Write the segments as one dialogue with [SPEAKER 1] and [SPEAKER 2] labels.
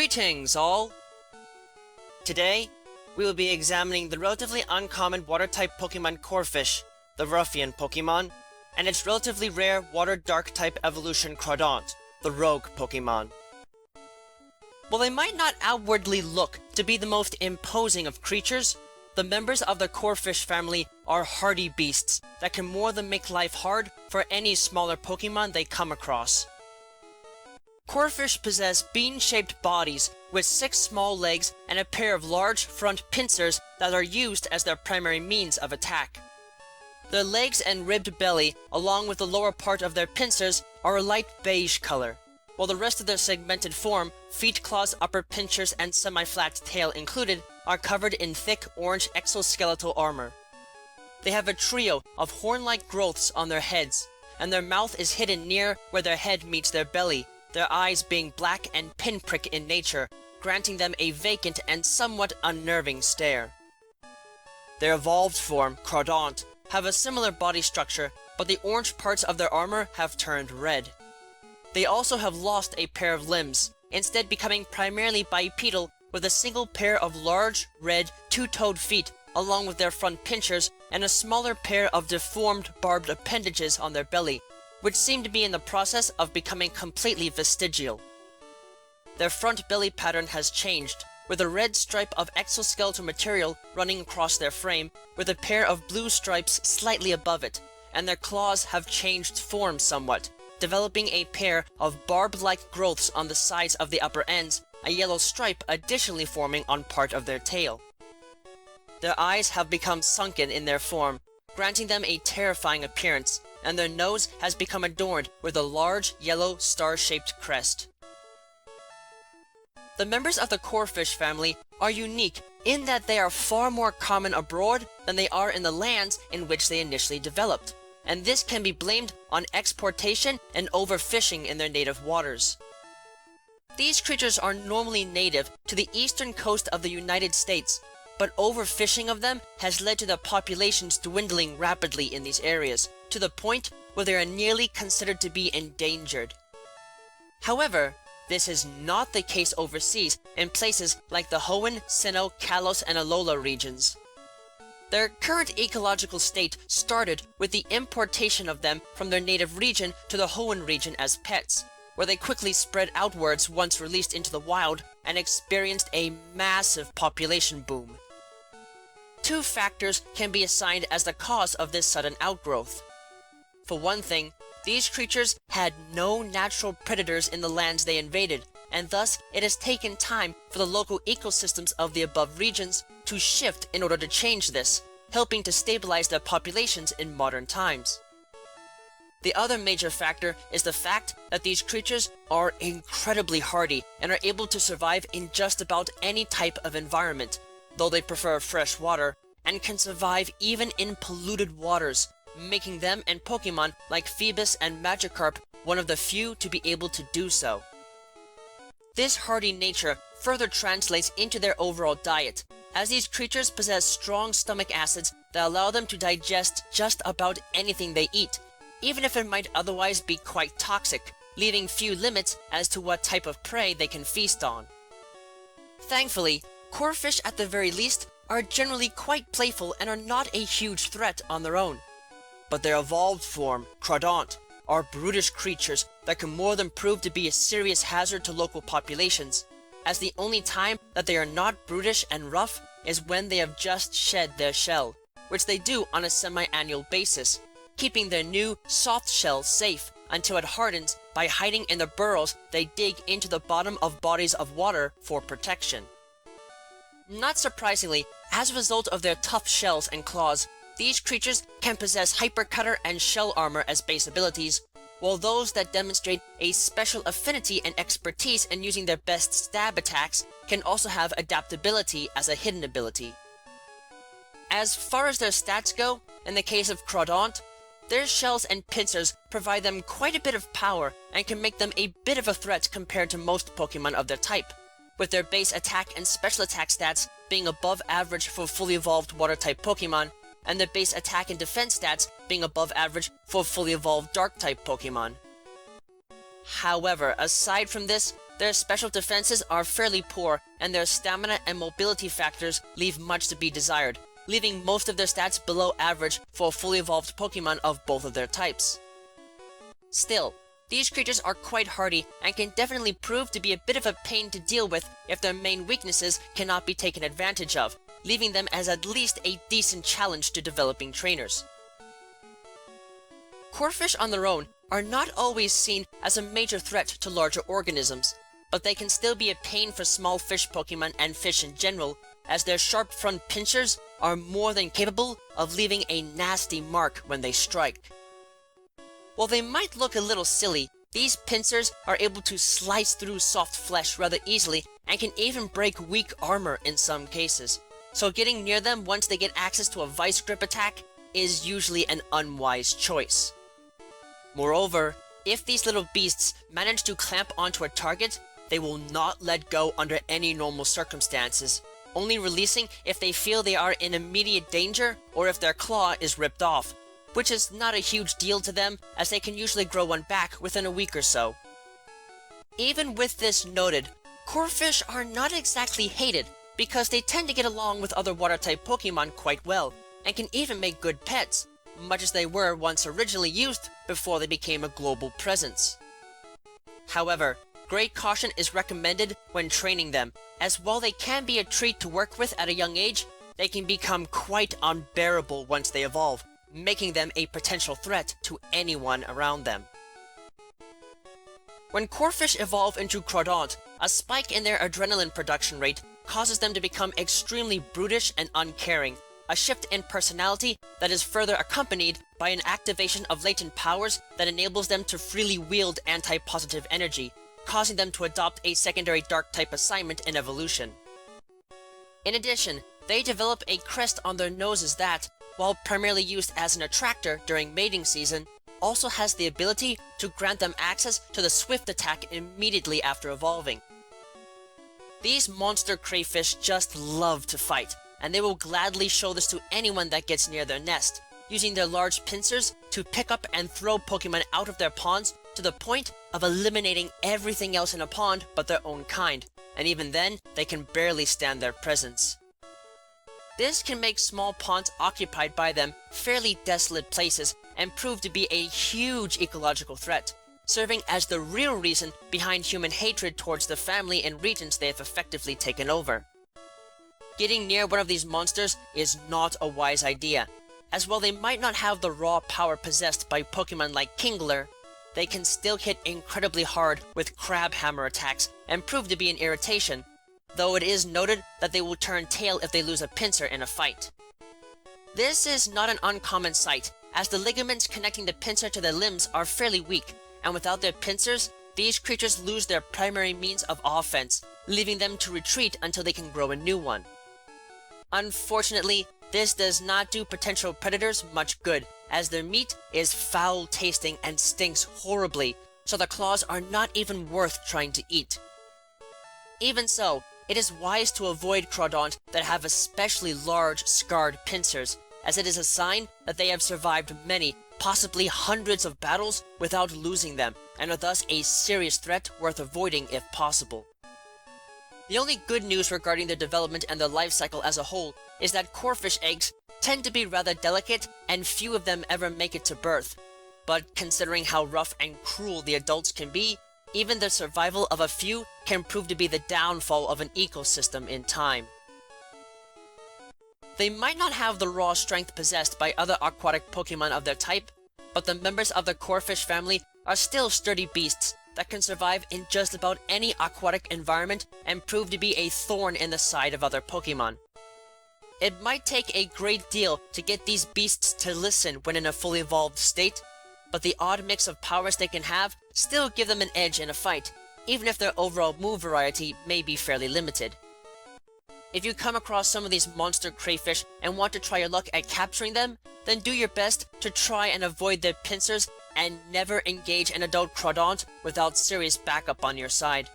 [SPEAKER 1] Greetings, all! Today, we will be examining the relatively uncommon Water-type Pokemon Corphish, the Ruffian Pokémon, and its relatively rare Water-Dark-type evolution Crawdaunt, the Rogue Pokémon. While they might not outwardly look to be the most imposing of creatures, the members of the Corphish family are hardy beasts that can more than make life hard for any smaller Pokemon they come across. Corphish possess bean-shaped bodies with 6 small legs and a pair of large front pincers that are used as their primary means of attack. Their legs and ribbed belly, along with the lower part of their pincers, are a light beige color, while the rest of their segmented form, feet, claws, upper pincers, and semi-flat tail included, are covered in thick orange exoskeletal armor. They have a trio of horn-like growths on their heads, and their mouth is hidden near where their head meets their belly, their eyes being black and pinprick in nature, granting them a vacant and somewhat unnerving stare. Their evolved form, Crawdaunt, have a similar body structure, but the orange parts of their armor have turned red. They also have lost a pair of limbs, instead becoming primarily bipedal with a single pair of large, red, two-toed feet along with their front pincers and a smaller pair of deformed barbed appendages on their belly, which seem to be in the process of becoming completely vestigial. Their front belly pattern has changed, with a red stripe of exoskeletal material running across their frame, with a pair of blue stripes slightly above it, and their claws have changed form somewhat, developing a pair of barb-like growths on the sides of the upper ends, a yellow stripe additionally forming on part of their tail. Their eyes have become sunken in their form, granting them a terrifying appearance, and their nose has become adorned with a large, yellow, star-shaped crest. The members of the Corphish family are unique in that they are far more common abroad than they are in the lands in which they initially developed, and this can be blamed on exportation and overfishing in their native waters. These creatures are normally native to the eastern coast of the United States, but overfishing of them has led to the populations dwindling rapidly in these areas, to the point where they are nearly considered to be endangered. However, this is not the case overseas in places like the Hoenn, Sinnoh, Kalos, and Alola regions. Their current ecological state started with the importation of them from their native region to the Hoenn region as pets, where they quickly spread outwards once released into the wild and experienced a massive population boom. 2 factors can be assigned as the cause of this sudden outgrowth. For one thing, these creatures had no natural predators in the lands they invaded, and thus it has taken time for the local ecosystems of the above regions to shift in order to change this, helping to stabilize their populations in modern times. The other major factor is the fact that these creatures are incredibly hardy and are able to survive in just about any type of environment, though they prefer fresh water, and can survive even in polluted waters, making them and Pokemon like Phoebus and Magikarp one of the few to be able to do so. This hardy nature further translates into their overall diet, as these creatures possess strong stomach acids that allow them to digest just about anything they eat, even if it might otherwise be quite toxic, leaving few limits as to what type of prey they can feast on. Thankfully, Corphish at the very least are generally quite playful and are not a huge threat on their own. But their evolved form, Crawdaunt, are brutish creatures that can more than prove to be a serious hazard to local populations, as the only time that they are not brutish and rough is when they have just shed their shell, which they do on a semi-annual basis, keeping their new, soft shell safe until it hardens by hiding in the burrows they dig into the bottom of bodies of water for protection. Not surprisingly, as a result of their tough shells and claws, these creatures can possess Hypercutter and Shell Armor as base abilities, while those that demonstrate a special affinity and expertise in using their best stab attacks can also have Adaptability as a hidden ability. As far as their stats go, in the case of Crawdaunt, their shells and pincers provide them quite a bit of power and can make them a bit of a threat compared to most Pokemon of their type, with their base attack and special attack stats being above average for fully evolved Water-type Pokemon, and their base attack and defense stats being above average for fully evolved Dark-type Pokemon. However, aside from this, their special defenses are fairly poor, and their stamina and mobility factors leave much to be desired, leaving most of their stats below average for a fully evolved Pokemon of both of their types. Still, these creatures are quite hardy and can definitely prove to be a bit of a pain to deal with if their main weaknesses cannot be taken advantage of, leaving them as at least a decent challenge to developing trainers. Corphish on their own are not always seen as a major threat to larger organisms, but they can still be a pain for small fish Pokemon and fish in general, as their sharp front pincers are more than capable of leaving a nasty mark when they strike. While they might look a little silly, these pincers are able to slice through soft flesh rather easily and can even break weak armor in some cases, so getting near them once they get access to a vice grip attack is usually an unwise choice. Moreover, if these little beasts manage to clamp onto a target, they will not let go under any normal circumstances, only releasing if they feel they are in immediate danger or if their claw is ripped off, which is not a huge deal to them as they can usually grow one back within a week or so. Even with this noted, Corphish are not exactly hated because they tend to get along with other water-type Pokemon quite well, and can even make good pets, much as they were once originally used before they became a global presence. However, great caution is recommended when training them, as while they can be a treat to work with at a young age, they can become quite unbearable once they evolve, making them a potential threat to anyone around them. When Corphish evolve into Crawdaunt, a spike in their adrenaline production rate causes them to become extremely brutish and uncaring, a shift in personality that is further accompanied by an activation of latent powers that enables them to freely wield anti-positive energy, causing them to adopt a secondary dark-type assignment in evolution. In addition, they develop a crest on their noses that, while primarily used as an attractor during mating season, also has the ability to grant them access to the swift attack immediately after evolving. These monster crayfish just love to fight, and they will gladly show this to anyone that gets near their nest, using their large pincers to pick up and throw Pokemon out of their ponds to the point of eliminating everything else in a pond but their own kind, and even then, they can barely stand their presence. This can make small ponds occupied by them fairly desolate places and prove to be a huge ecological threat, serving as the real reason behind human hatred towards the family and regions they have effectively taken over. Getting near one of these monsters is not a wise idea, as while they might not have the raw power possessed by Pokemon like Kingler, they can still hit incredibly hard with crab hammer attacks and prove to be an irritation, though it is noted that they will turn tail if they lose a pincer in a fight. This is not an uncommon sight, as the ligaments connecting the pincer to their limbs are fairly weak, and without their pincers, these creatures lose their primary means of offense, leaving them to retreat until they can grow a new one. Unfortunately, this does not do potential predators much good, as their meat is foul-tasting and stinks horribly, so the claws are not even worth trying to eat. Even so, it is wise to avoid Crawdaunt that have especially large, scarred pincers, as it is a sign that they have survived many, possibly hundreds of battles without losing them, and are thus a serious threat worth avoiding if possible. The only good news regarding their development and their life cycle as a whole is that Corphish eggs tend to be rather delicate and few of them ever make it to birth, but considering how rough and cruel the adults can be, even the survival of a few can prove to be the downfall of an ecosystem in time. They might not have the raw strength possessed by other aquatic Pokemon of their type, but the members of the Corphish family are still sturdy beasts that can survive in just about any aquatic environment and prove to be a thorn in the side of other Pokemon. It might take a great deal to get these beasts to listen when in a fully evolved state, but the odd mix of powers they can have still give them an edge in a fight, even if their overall move variety may be fairly limited. If you come across some of these monster crayfish and want to try your luck at capturing them, then do your best to try and avoid their pincers and never engage an adult Crawdaunt without serious backup on your side.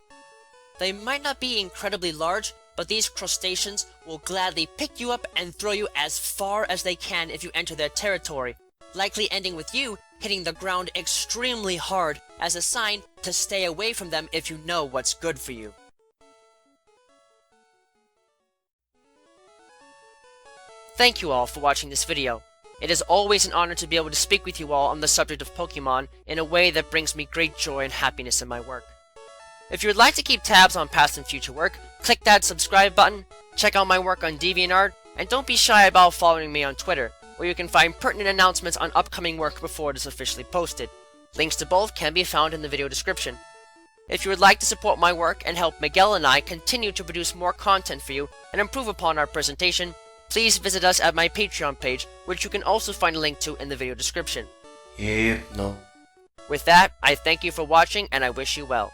[SPEAKER 1] They might not be incredibly large, but these crustaceans will gladly pick you up and throw you as far as they can if you enter their territory, likely ending with you hitting the ground extremely hard as a sign to stay away from them if you know what's good for you. Thank you all for watching this video. It is always an honor to be able to speak with you all on the subject of Pokemon in a way that brings me great joy and happiness in my work. If you would like to keep tabs on past and future work, click that subscribe button, check out my work on DeviantArt, and don't be shy about following me on Twitter, where you can find pertinent announcements on upcoming work before it is officially posted. Links to both can be found in the video description. If you would like to support my work and help Miguel and I continue to produce more content for you and improve upon our presentation, please visit us at my Patreon page, which you can also find a link to in the video description.
[SPEAKER 2] Yep, no.
[SPEAKER 1] With that, I thank you for watching and I wish you well.